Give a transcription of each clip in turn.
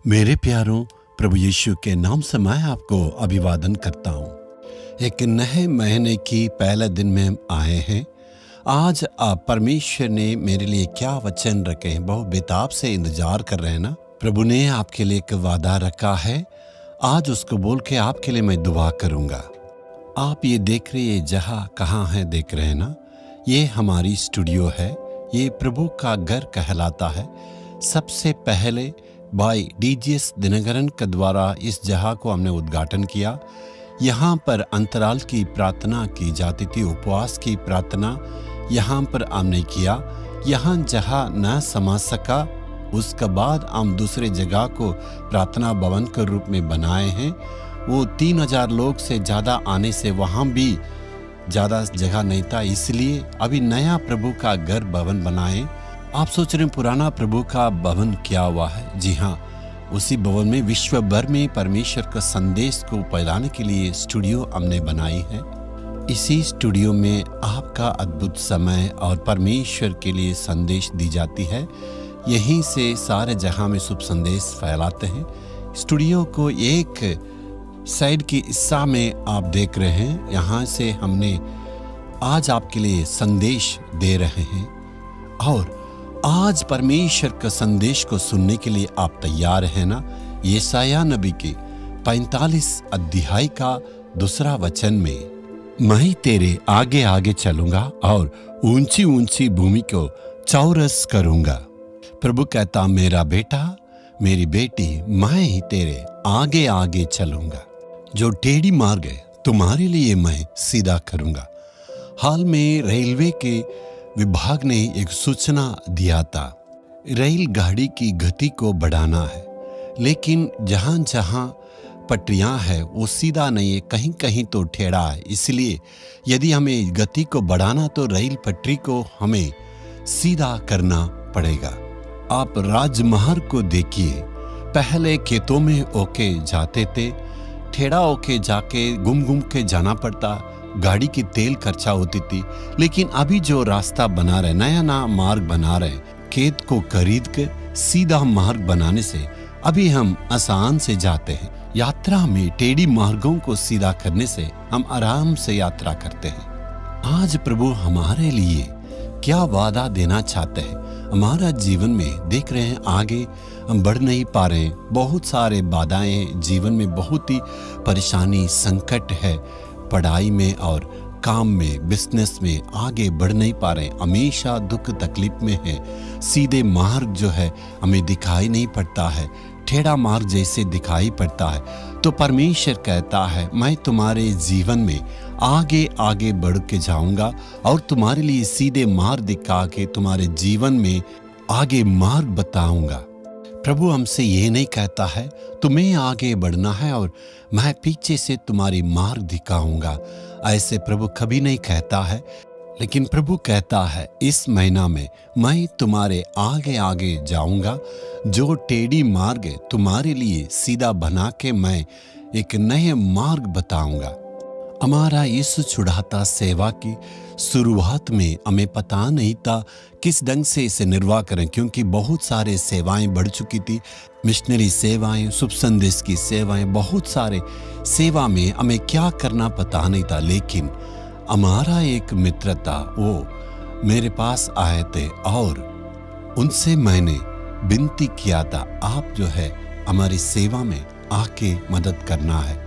मेरे प्यारों, प्रभु यीशु के नाम से मैं आपको अभिवादन करता हूँ। एक नए महीने की पहले दिन में आए हैं। आज आप परमेश्वर ने मेरे लिए क्या वचन रखे हैं, बहुत बेताब से इंतजार कर रहे हैं ना। प्रभु ने आपके लिए एक वादा रखा है, आज उसको बोल के आपके लिए मैं दुआ करूँगा। आप ये देख रहे हैं जहाँ कहाँ है, देख रहे हैं ना, ये हमारी स्टूडियो है। ये प्रभु का घर कहलाता है। सबसे पहले भाई डीजीएस दिनकरन के द्वारा इस जगह को हमने उद्घाटन किया। यहाँ पर अंतराल की प्रार्थना की जाती थी, उपवास की प्रार्थना यहाँ पर हमने किया। यहाँ जहाँ न समा सका, उसके बाद हम दूसरे जगह को प्रार्थना भवन के रूप में बनाए हैं। वो 3000 लोग से ज़्यादा आने से वहाँ भी ज़्यादा जगह नहीं था, इसलिए अभी नया प्रभु का घर भवन बनाए। आप सोच रहे हैं पुराना प्रभु का भवन क्या हुआ है? जी हाँ, उसी भवन में विश्व भर में परमेश्वर का संदेश को फैलाने के लिए स्टूडियो हमने बनाई है। इसी स्टूडियो में आपका अद्भुत समय और परमेश्वर के लिए संदेश दी जाती है। यहीं से सारे जहां में शुभ संदेश फैलाते हैं। स्टूडियो को एक साइड की हिस्सा में आप देख रहे हैं, यहाँ से हमने आज आपके लिए संदेश दे रहे हैं। और आज परमेश्वर का संदेश को सुनने के लिए आप तैयार हैं ना? यशायाह नबी के 45 अध्याय का 2 वचन में, मैं तेरे आगे आगे चलूंगा और ऊंची ऊंची भूमि को चौरस करूंगा। प्रभु कहता, मेरा बेटा मेरी बेटी, मैं ही तेरे आगे आगे चलूंगा। जो टेढ़ी मार्ग है तुम्हारे लिए मैं सीधा करूंगा। हाल में रेलवे के विभाग ने एक सूचना दिया था, रेलगाड़ी की गति को बढ़ाना है, लेकिन जहां जहां पटरियां है वो सीधा नहीं है, कहीं कहीं तो टेढ़ा है। इसलिए यदि हमें गति को बढ़ाना तो रेल पटरी को हमें सीधा करना पड़ेगा। आप राजमार्ग को देखिए, पहले खेतों में होके जाते थे, टेढ़ा होके जाके घूम घूम के जाना पड़ता, गाड़ी की तेल खर्चा होती थी। लेकिन अभी जो रास्ता बना रहे, नया मार्ग बना रहे, खेत को खरीद के सीधा मार्ग बनाने से अभी हम आसान से जाते हैं। यात्रा में टेढ़ी मार्गों को सीधा करने से हम आराम से यात्रा करते हैं। आज प्रभु हमारे लिए क्या वादा देना चाहते हैं? हमारा जीवन में देख रहे हैं, आगे हम बढ़ नहीं पा रहे हैं, बहुत सारे बाधाएं जीवन में, बहुत ही परेशानी संकट है, पढ़ाई में और काम में, बिजनेस में आगे बढ़ नहीं पा रहे, हमेशा दुख तकलीफ में है। सीधे मार्ग जो है हमें दिखाई नहीं पड़ता है, टेढ़ा मार्ग जैसे दिखाई पड़ता है। तो परमेश्वर कहता है, मैं तुम्हारे जीवन में आगे आगे बढ़ के जाऊंगा और तुम्हारे लिए सीधे मार्ग दिखा के तुम्हारे जीवन में आगे मार्ग बताऊंगा। प्रभु हमसे ये नहीं कहता है तुम्हें आगे बढ़ना है और मैं पीछे से तुम्हारी मार्ग दिखाऊंगा, ऐसे प्रभु कभी नहीं कहता है। लेकिन प्रभु कहता है, इस महीना में मैं तुम्हारे आगे आगे जाऊंगा, जो टेढ़ी मार्ग है तुम्हारे लिए सीधा बना के मैं एक नए मार्ग बताऊंगा। हमारा यीशु छुड़ाता सेवा की शुरुआत में हमें पता नहीं था किस ढंग से इसे निर्वाह करें, क्योंकि बहुत सारे सेवाएं बढ़ चुकी थी, मिशनरी सेवाएं, शुभ संदेश की सेवाएं, बहुत सारे सेवा में हमें क्या करना पता नहीं था। लेकिन हमारा एक मित्र था, वो मेरे पास आए थे और उनसे मैंने विनती किया था, आप जो है हमारी सेवा में आके मदद करना है।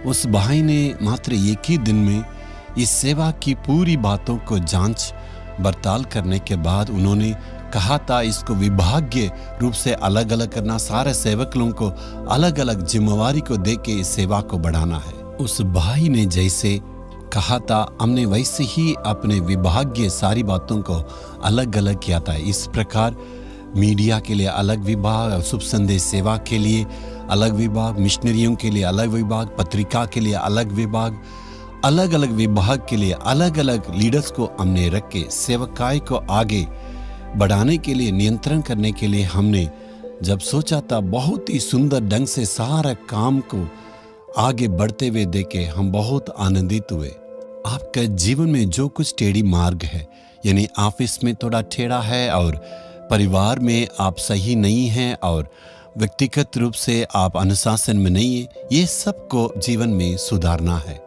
उस भाई ने मात्र एक ही दिन में इस सेवा की पूरी बातों को जांच पड़ताल करने के बाद उन्होंने कहा था, इसको विभागीय रूप से अलग अलग करना, सारे सेवक लोगों को अलग अलग जिम्मेवारी को दे के इस सेवा को बढ़ाना है। उस भाई ने जैसे कहा था, हमने वैसे ही अपने विभागीय सारी बातों को अलग अलग किया था। इस प्रकार मीडिया के लिए अलग विभाग, शुभ संदेश सेवा के लिए अलग विभाग, मिशनरियों के लिए अलग विभाग, पत्रिका के लिए अलग विभाग, अलग अलग विभाग के लिए अलग अलग लीडर्स को हमने रख के सेवकाई को आगे बढ़ाने के लिए, नियंत्रण करने के लिए हमने जब सोचा था, बहुत ही सुंदर ढंग से सारा काम को आगे बढ़ते हुए देखे हम बहुत आनंदित हुए। आपका जीवन में जो कुछ टेढ़ी मार्ग है, यानी ऑफिस में थोड़ा टेढ़ा है और परिवार में आप सही नहीं हैं और व्यक्तिगत रूप से आप अनुशासन में नहीं है, ये सबको जीवन में सुधारना है।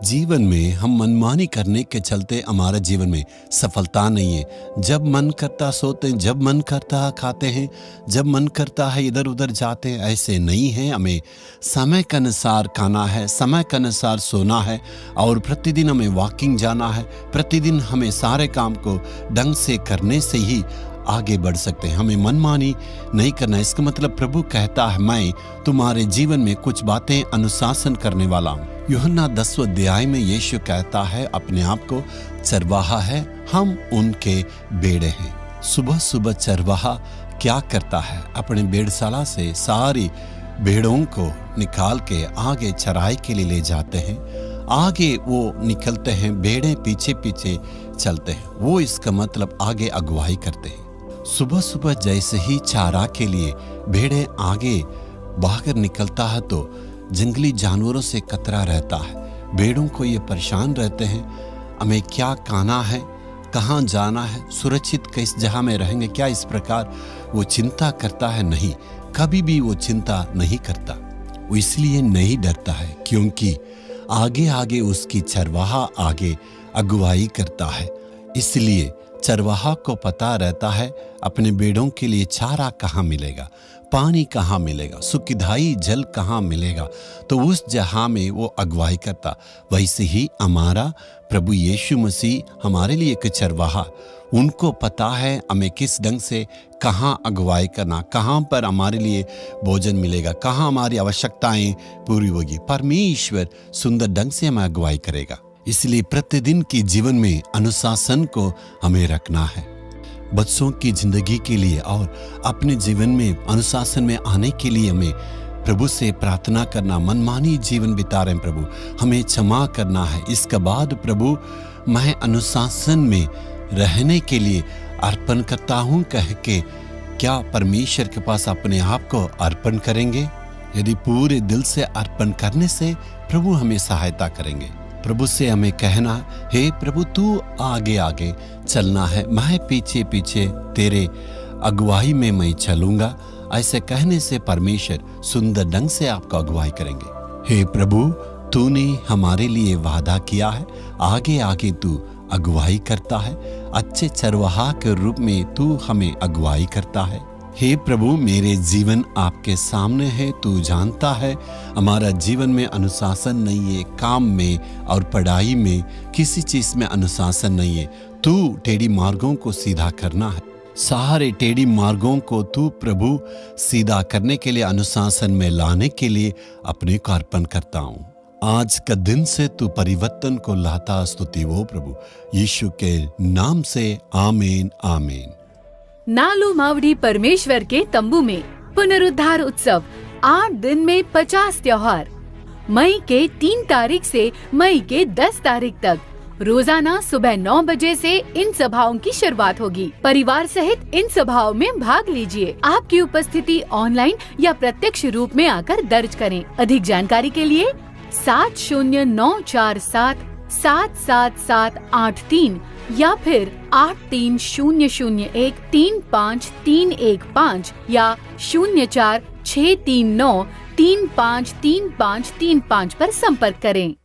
जीवन में हम मनमानी करने के चलते हमारा जीवन में सफलता नहीं है। जब मन करता सोते हैं, जब मन करता खाते हैं, जब मन करता है इधर उधर जाते हैं, ऐसे नहीं है। हमें समय के अनुसार खाना है, समय के अनुसार सोना है और प्रतिदिन हमें वॉकिंग जाना है। प्रतिदिन हमें सारे काम को ढंग से करने से ही आगे बढ़ सकते हैं। हमें मनमानी नहीं करना। इसका मतलब प्रभु कहता है, मैं तुम्हारे जीवन में कुछ बातें अनुशासन करने वाला हूँ। यूहन्ना 10वें अध्याय में यीशु कहता है अपने आप को चरवाहा है, हम उनके भेड़े हैं। सुबह सुबह चरवाहा क्या करता है? अपने भेड़शाला से सारी भेड़ों को निकाल के आगे चराई के लिए ले जाते हैं। आगे वो निकलते हैं, भेड़ें पीछे पीछे चलते हैं। वो इसका मतलब आगे अगुवाई करते हैं। सुबह सुबह जैसे ही चारा के लिए भेड़ें आगे बाहर निकलता है तो जंगली जानवरों से कतरा रहता है। भेड़ों को ये परेशान रहते हैं, हमें क्या खाना है, कहाँ जाना है, सुरक्षित किस जगह में रहेंगे, क्या इस प्रकार वो चिंता करता है? नहीं, कभी भी वो चिंता नहीं करता। वो इसलिए नहीं डरता है क्योंकि आगे आगे उसकी चरवाहा आगे अगुवाई करता है। इसलिए चरवाहा को पता रहता है अपने भेड़ों के लिए चारा कहाँ मिलेगा, पानी कहाँ मिलेगा, सुखदायी जल कहाँ मिलेगा, तो उस जगह में वो अगुवाई करता। वैसे ही हमारा प्रभु यीशु मसीह हमारे लिए एक चरवाहा, उनको पता है हमें किस ढंग से कहाँ अगुवाई करना, कहाँ पर हमारे लिए भोजन मिलेगा, कहाँ हमारी आवश्यकताएं पूरी होगी। परमेश्वर सुंदर ढंग से हमें अगुवाई करेगा। इसलिए प्रतिदिन के जीवन में अनुशासन को हमें रखना है। बच्चों की जिंदगी के लिए और अपने जीवन में अनुशासन में आने के लिए हमें प्रभु से प्रार्थना करना। मनमानी जीवन बिता रहे हैं प्रभु, हमें क्षमा करना है। इसके बाद प्रभु मैं अनुशासन में रहने के लिए अर्पण करता हूँ कह के क्या परमेश्वर के पास अपने आप को अर्पण करेंगे? यदि पूरे दिल से अर्पण करने से प्रभु हमें सहायता करेंगे। प्रभु से हमें कहना, हे प्रभु तू आगे आगे चलना है, मैं पीछे पीछे तेरे अगुवाई में मैं चलूंगा। ऐसे कहने से परमेश्वर सुंदर ढंग से आपको अगुवाई करेंगे। हे प्रभु तूने हमारे लिए वादा किया है, आगे आगे तू अगुवाई करता है, अच्छे चरवाहा के रूप में तू हमें अगुवाई करता है। हे प्रभु मेरे जीवन आपके सामने है, तू जानता है हमारा जीवन में अनुशासन नहीं है, काम में और पढ़ाई में किसी चीज में अनुशासन नहीं है। तू टेढ़ी मार्गों को सीधा करना है, सारे टेढ़ी मार्गों को तू प्रभु सीधा करने के लिए, अनुशासन में लाने के लिए अपने को अर्पण करता हूँ। आज का दिन से तू परिवर्तन को लाता, स्तुति हो प्रभु यीशु के नाम से, आमीन आमीन। नालू मावड़ी परमेश्वर के तंबू में पुनरुद्धार उत्सव 8 दिन में 50 त्योहार, मई के 3 तारीख से मई के 10 तारीख तक रोजाना सुबह 9 बजे से इन सभाओं की शुरुआत होगी। परिवार सहित इन सभाओं में भाग लीजिए। आपकी उपस्थिति ऑनलाइन या प्रत्यक्ष रूप में आकर दर्ज करें। अधिक जानकारी के लिए 7094777783 या फिर 8300135315 या 04639353535 पर संपर्क करें।